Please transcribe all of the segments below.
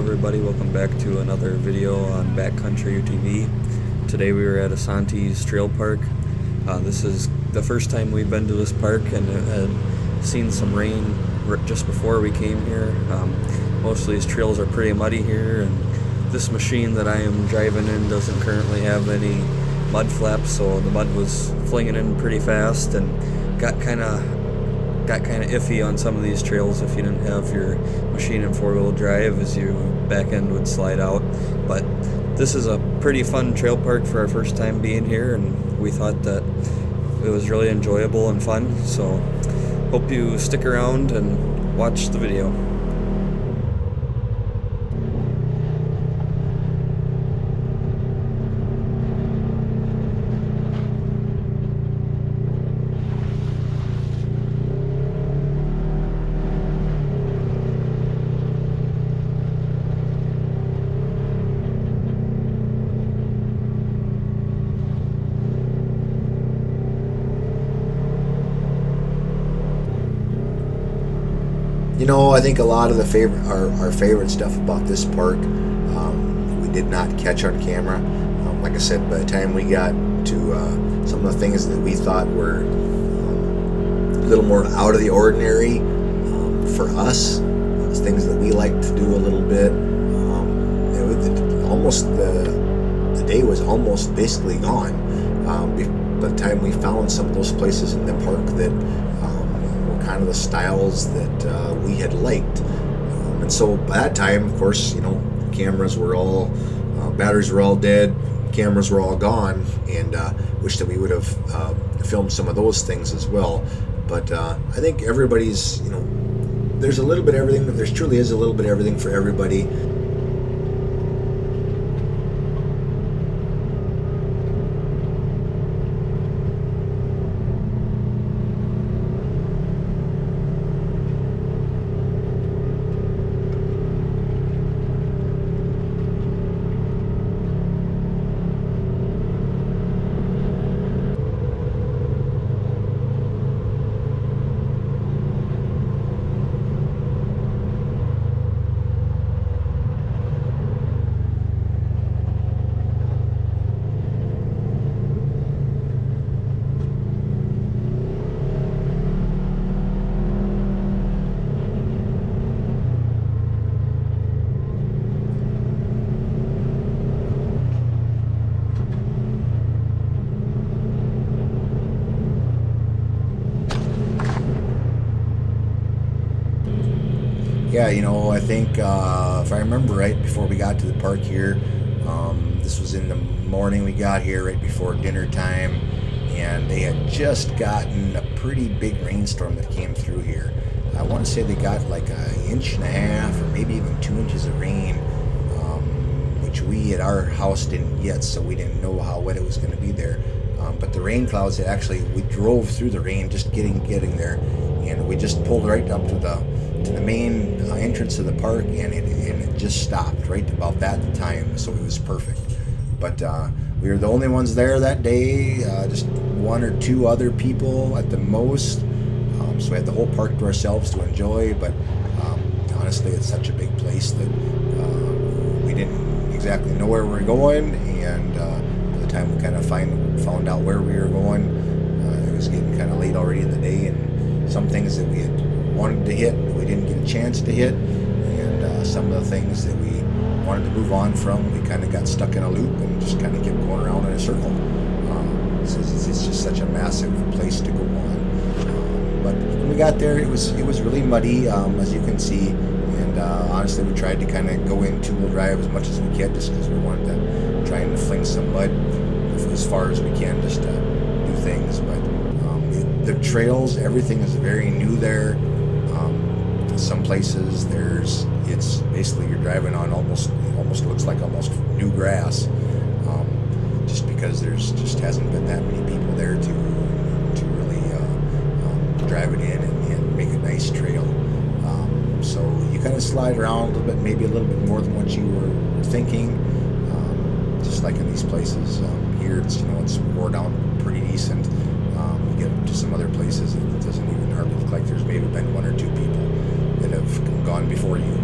everybody, welcome back to another video on Backcountry UTV. Today we were at Isanti's trail park. This is the first time we've been to this park and had seen some rain just before we came here. Most of these trails are pretty muddy here, and this machine that I am driving in doesn't currently have any mud flaps, so the mud was flinging in pretty fast and got kind of iffy on some of these trails if you didn't have your machine in four-wheel drive, as your back end would slide out. But this is a pretty fun trail park for our first time being here, and we thought that it was really enjoyable and fun, so hope you stick around and watch the video. You know, I think a lot of the our favorite stuff about this park, we did not catch on camera. Like I said, by the time we got to some of the things that we thought were a little more out of the ordinary for us, things that we like to do a little bit, the day was almost basically gone. By the time we found some of those places in the park that kind of the styles that we had liked, and so by that time, of course, you know, cameras were all batteries were all dead, cameras were all gone, and wish that we would have filmed some of those things as well. But I think everybody's, you know, there's a little bit of everything. There truly is a little bit of everything for everybody. Yeah, you know, I think if I remember right, before we got to the park here, this was in the morning we got here, right before dinner time, and they had just gotten a pretty big rainstorm that came through here. I want to say they got like an inch and a half or maybe even 2 inches of rain, which we at our house didn't get, so we didn't know how wet it was going to be there. But the rain clouds, we drove through the rain just getting there, and we just pulled right up to the main entrance of the park, and it just stopped right about that time, so it was perfect. But we were the only ones there that day, just one or two other people at the most, so we had the whole park to ourselves to enjoy. But honestly, it's such a big place that we didn't exactly know where we were going, and by the time we kind of found out where we were going, it was getting kind of late already in the day, and some things that we had wanted to hit we didn't get a chance to hit, and some of the things that we wanted to move on from, we kind of got stuck in a loop and just kind of kept going around in a circle. It's just such a massive place to go on. But when we got there, it was really muddy, as you can see, and honestly, we tried to kind of go in two-wheel drive as much as we could, just because we wanted to try and fling some mud as far as we can, just to do things. But the trails, everything is very new there. Some places it's basically you're driving on almost looks like almost new grass, just because there's just hasn't been that many people there to really drive it in and make a nice trail. So you kind of slide around a little bit, maybe a little bit more than what you were thinking. Just like in these places here, it's wore down pretty decent. You get to some other places, it doesn't even hardly look like there's maybe been one or two people that have gone before you.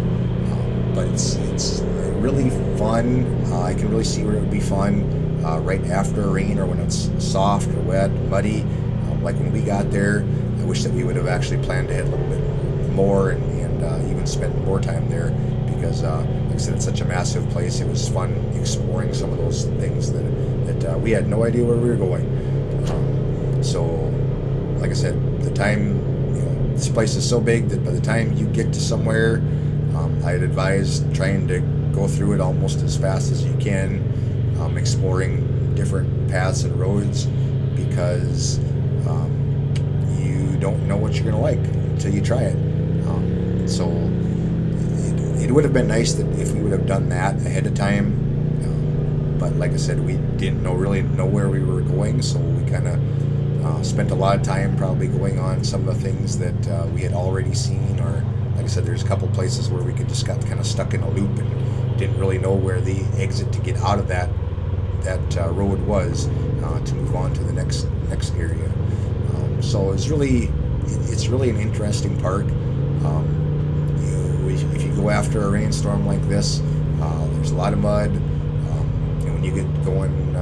but it's really fun. I can really see where it would be fun right after a rain, or when it's soft or wet, muddy. Like when we got there, I wish that we would have actually planned ahead a little bit more and even spent more time there, because like I said, it's such a massive place. It was fun exploring some of those things that we had no idea where we were going. So like I said, the time, this place is so big that by the time you get to somewhere, I'd advise trying to go through it almost as fast as you can, exploring different paths and roads, because you don't know what you're going to like until you try it. So it would have been nice that if we would have done that ahead of time, but like I said, we didn't really know where we were going, so we kind of spent a lot of time probably going on some of the things that we had already seen, or like I said, there's a couple places where we just got kind of stuck in a loop and didn't really know where the exit to get out of that road was to move on to the next area. So it's really an interesting park. If you go after a rainstorm like this, there's a lot of mud. And when you get going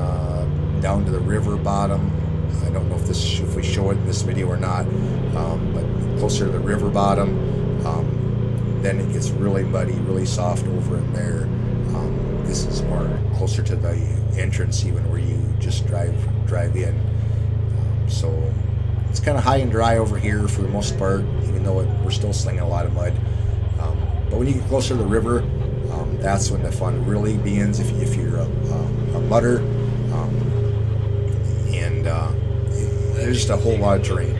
down to the river bottom, I don't know if we show it in this video or not, but closer to the river bottom, then it gets really muddy, really soft over in there. This is more closer to the entrance, even where you just drive in. So it's kind of high and dry over here for the most part, even though we're still slinging a lot of mud. But when you get closer to the river, that's when the fun really begins. If you're a mudder, and there's just a whole lot of terrain.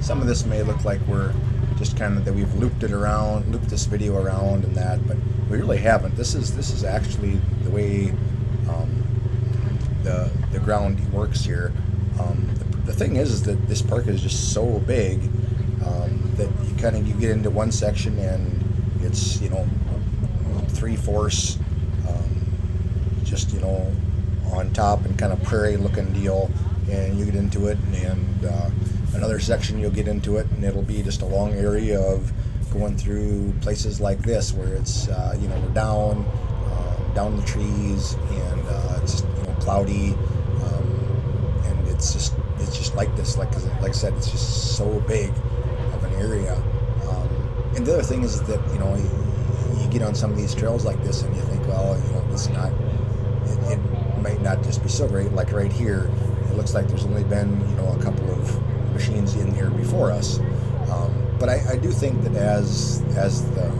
Some of this may look like we're just kind of that we've looped this video around and that, but we really haven't. This is actually the way the ground works here. The thing is that this park is just so big that you get into one section and it's 3/4 just on top and kind of prairie looking deal, and you get into it, and another section you'll get into it and it'll be just a long area of going through places like this where it's we're down the trees, and it's cloudy, and it's just like this, like I said, it's just so big of an area. And the other thing is that you get on some of these trails like this and you think, well, this is not, it might not just be so great. Like right here, it looks like there's only been a couple of machines in here before us, but I do think that as the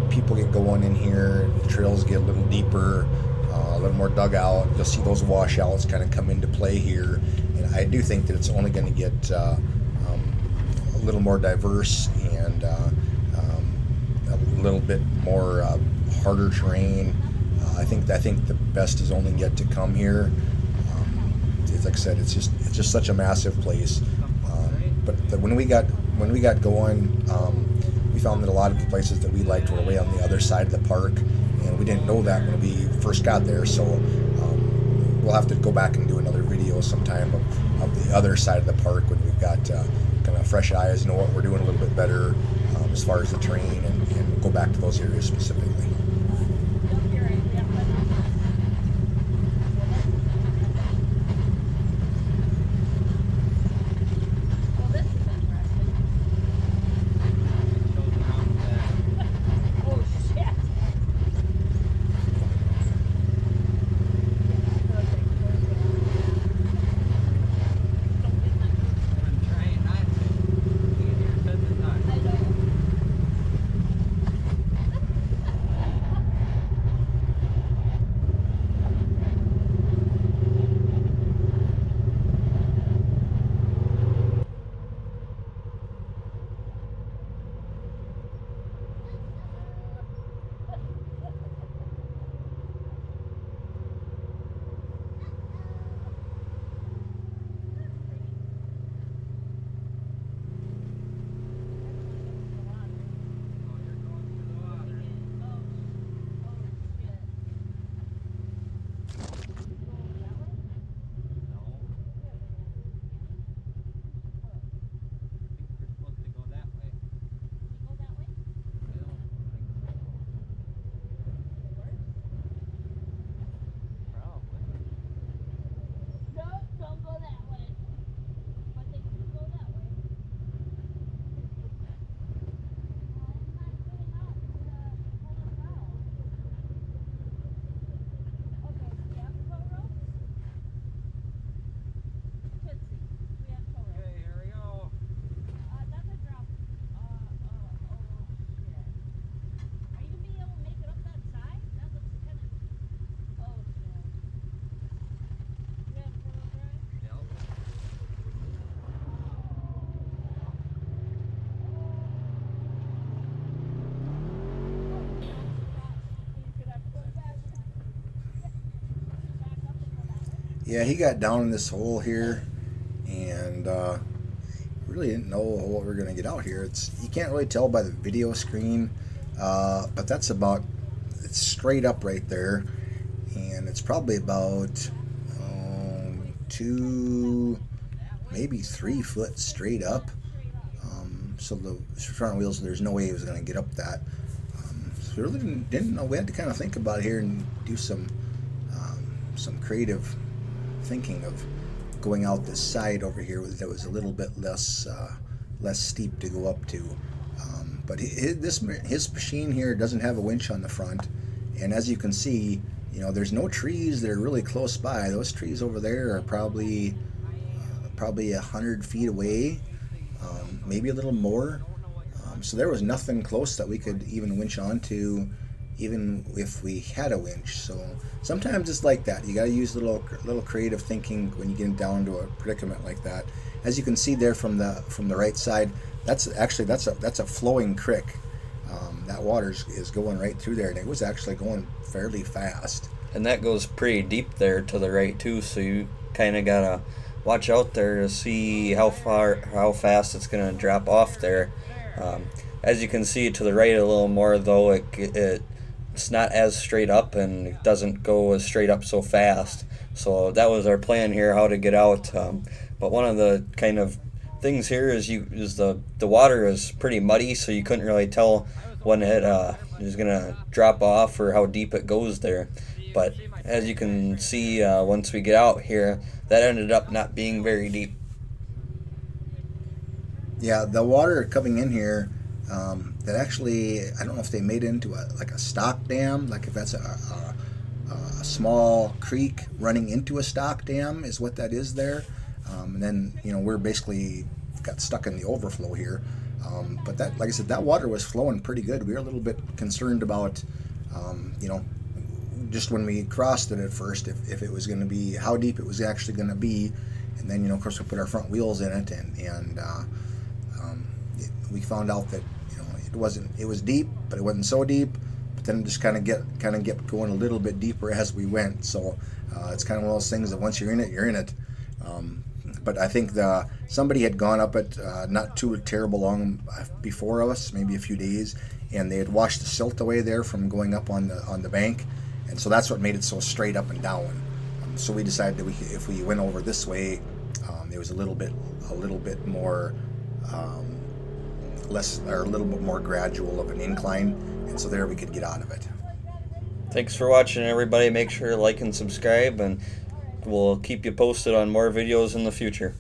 people get going in here, the trails get a little deeper, a little more dug out, you'll see those washouts kind of come into play here, and I do think that it's only going to get a little more diverse and a little bit more harder terrain. I think the best is only yet to come here. Like I said, it's just such a massive place. But when we got going, we found that a lot of the places that we liked were way on the other side of the park, and we didn't know that when we first got there. So we'll have to go back and do another video sometime of the other side of the park when we've got kind of fresh eyes, know what we're doing a little bit better as far as the terrain, and go back to those areas specifically. Yeah, he got down in this hole here, and really didn't know what we were gonna get out here. You can't really tell by the video screen, but that's about, it's straight up right there, and it's probably about 2, maybe 3 foot straight up. So the front wheels, there's no way he was gonna get up that. So we really didn't know. We had to kind of think about it here and do some creative thinking of going out this side over here that was a little bit less steep to go up to. But his machine here doesn't have a winch on the front, and as you can see, there's no trees that are really close by. Those trees over there are probably 100 feet away, maybe a little more. So there was nothing close that we could even winch onto, even if we had a winch. So sometimes it's like that. You got to use little creative thinking when you get down to a predicament like that. As you can see there from the right side, that's a flowing creek. That water is going right through there, and it was actually going fairly fast. And that goes pretty deep there to the right too, so you kind of gotta watch out there to see how fast it's gonna drop off there. As you can see to the right a little more, though, it's not as straight up, and it doesn't go as straight up so fast. So that was our plan here, how to get out. But one of the kind of things here is the water is pretty muddy, so you couldn't really tell when it is gonna drop off or how deep it goes there. But as you can see, once we get out here, that ended up not being very deep. Yeah, the water coming in here, that actually, I don't know if they made it into a stock dam, like if that's a small creek running into a stock dam is what that is there. And then, we're basically got stuck in the overflow here. But that, like I said, that water was flowing pretty good. We were a little bit concerned about, just when we crossed it at first, if it was going to be, how deep it was actually going to be. And then, of course, we put our front wheels in it, and we found out that it was deep, but it wasn't so deep. But then it just kind of get going a little bit deeper as we went. So it's kind of one of those things that once you're in it, you're in it. But I think somebody had gone up it not too terrible long before us, maybe a few days, and they had washed the silt away there from going up on the bank, and so that's what made it so straight up and down. So we decided that if we went over this way, it was a little bit more less, or a little bit more gradual of an incline, and so there we could get out of it. Thanks for watching, everybody. Make sure to like and subscribe, and we'll keep you posted on more videos in the future.